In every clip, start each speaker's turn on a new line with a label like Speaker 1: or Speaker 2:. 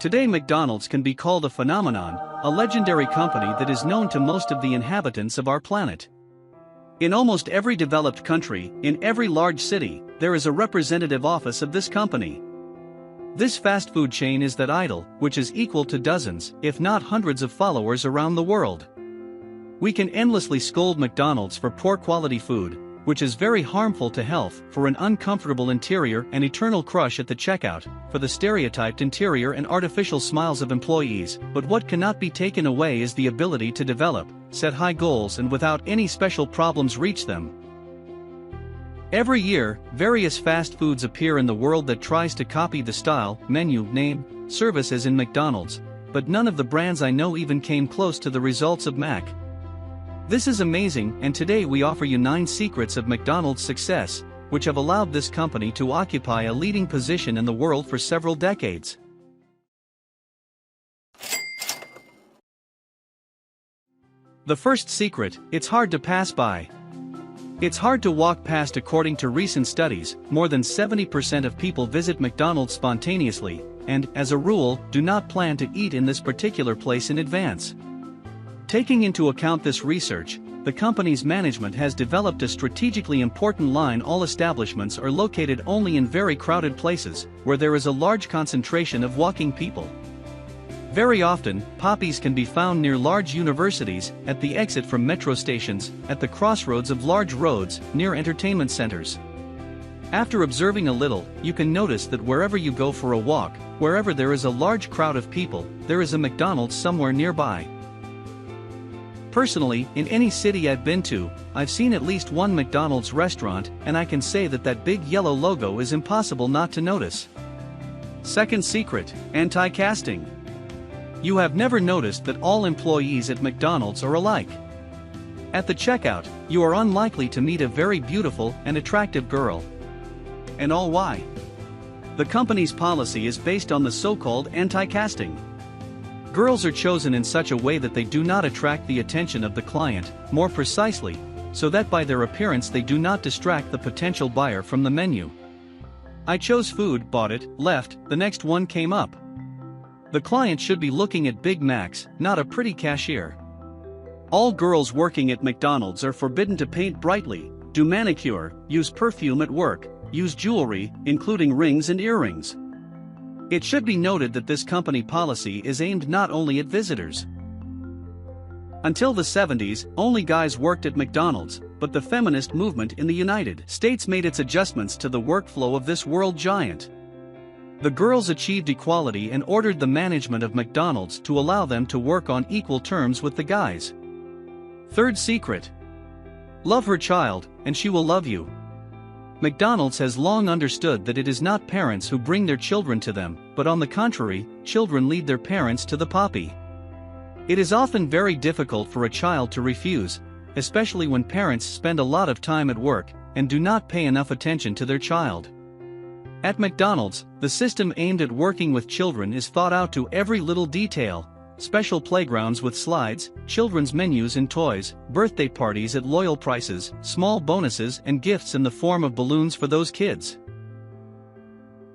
Speaker 1: Today McDonald's can be called a phenomenon, a legendary company that is known to most of the inhabitants of our planet. In almost every developed country, in every large city, there is a representative office of this company. This fast food chain is that idol, which is equal to dozens, if not hundreds of followers around the world. We can endlessly scold McDonald's for poor quality food, which is very harmful to health, for an uncomfortable interior and eternal crush at the checkout, for the stereotyped interior and artificial smiles of employees, but what cannot be taken away is the ability to develop, set high goals and without any special problems reach them. Every year, various fast foods appear in the world that tries to copy the style, menu, name, service as in McDonald's, but none of the brands I know even came close to the results of Mac. This is amazing, and today we offer you 9 secrets of McDonald's success, which have allowed this company to occupy a leading position in the world for several decades. The first secret: it's hard to pass by. It's hard to walk past. According to recent studies, more than 70% of people visit McDonald's spontaneously, and, as a rule, do not plan to eat in this particular place in advance. Taking into account this research, the company's management has developed a strategically important line: all establishments are located only in very crowded places, where there is a large concentration of walking people. Very often, poppies can be found near large universities, at the exit from metro stations, at the crossroads of large roads, near entertainment centers. After observing a little, you can notice that wherever you go for a walk, wherever there is a large crowd of people, there is a McDonald's somewhere nearby. Personally, in any city I've been to, I've seen at least one McDonald's restaurant, and I can say that that big yellow logo is impossible not to notice. Second secret: anti-casting. You have never noticed that all employees at McDonald's are alike. At the checkout, you are unlikely to meet a very beautiful and attractive girl. And all why? The company's policy is based on the so-called anti-casting. Girls are chosen in such a way that they do not attract the attention of the client, more precisely, so that by their appearance they do not distract the potential buyer from the menu. I chose food, bought it, left, the next one came up. The client should be looking at Big Macs, not a pretty cashier. All girls working at McDonald's are forbidden to paint brightly, do manicure, use perfume at work, use jewelry, including rings and earrings. It should be noted that this company policy is aimed not only at visitors. Until the 70s, only guys worked at McDonald's, but the feminist movement in the United States made its adjustments to the workflow of this world giant. The girls achieved equality and ordered the management of McDonald's to allow them to work on equal terms with the guys. Third secret: love her child, and she will love you. McDonald's has long understood that it is not parents who bring their children to them, but on the contrary, children lead their parents to the poppy. It is often very difficult for a child to refuse, especially when parents spend a lot of time at work and do not pay enough attention to their child. At McDonald's, the system aimed at working with children is thought out to every little detail: special playgrounds with slides, children's menus and toys, birthday parties at loyal prices, small bonuses and gifts in the form of balloons for those kids.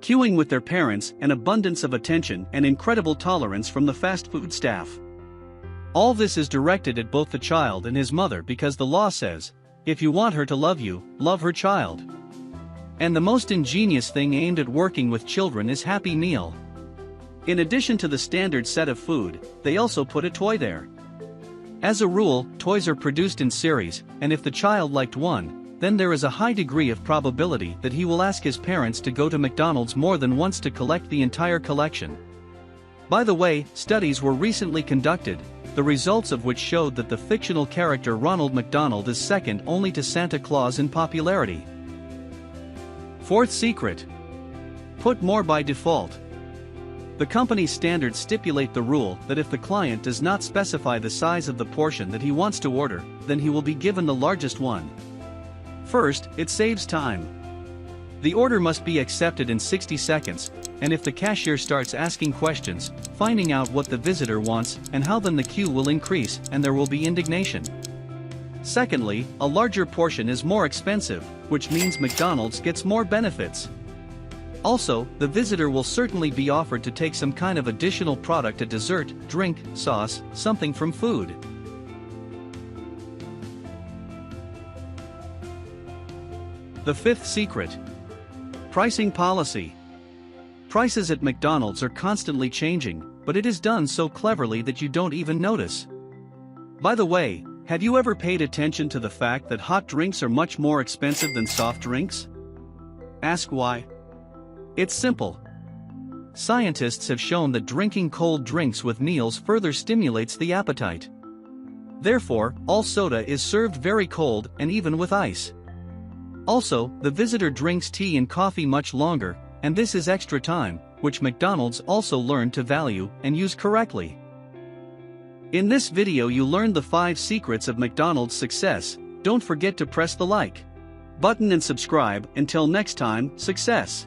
Speaker 1: Queuing with their parents, an abundance of attention and incredible tolerance from the fast food staff. All this is directed at both the child and his mother because the law says, if you want her to love you, love her child. And the most ingenious thing aimed at working with children is Happy Meal. In addition to the standard set of food, they also put a toy there. As a rule, toys are produced in series, and if the child liked one, then there is a high degree of probability that he will ask his parents to go to McDonald's more than once to collect the entire collection. By the way, studies were recently conducted, the results of which showed that the fictional character Ronald McDonald is second only to Santa Claus in popularity. Fourth secret: put more by default. The company's standards stipulate the rule that if the client does not specify the size of the portion that he wants to order, then he will be given the largest one. First, it saves time. The order must be accepted in 60 seconds, and if the cashier starts asking questions, finding out what the visitor wants and how, then the queue will increase and there will be indignation. Secondly, a larger portion is more expensive, which means McDonald's gets more benefits. Also, the visitor will certainly be offered to take some kind of additional product, a dessert, drink, sauce, something from food. The fifth secret. Pricing policy. Prices at McDonald's are constantly changing, but it is done so cleverly that you don't even notice. By the way, have you ever paid attention to the fact that hot drinks are much more expensive than soft drinks? Ask why? It's simple. Scientists have shown that drinking cold drinks with meals further stimulates the appetite. Therefore, all soda is served very cold and even with ice. Also, the visitor drinks tea and coffee much longer, and this is extra time, which McDonald's also learned to value and use correctly. In this video you learned the 5 secrets of McDonald's success. Don't forget to press the like button and subscribe. Until next time, success!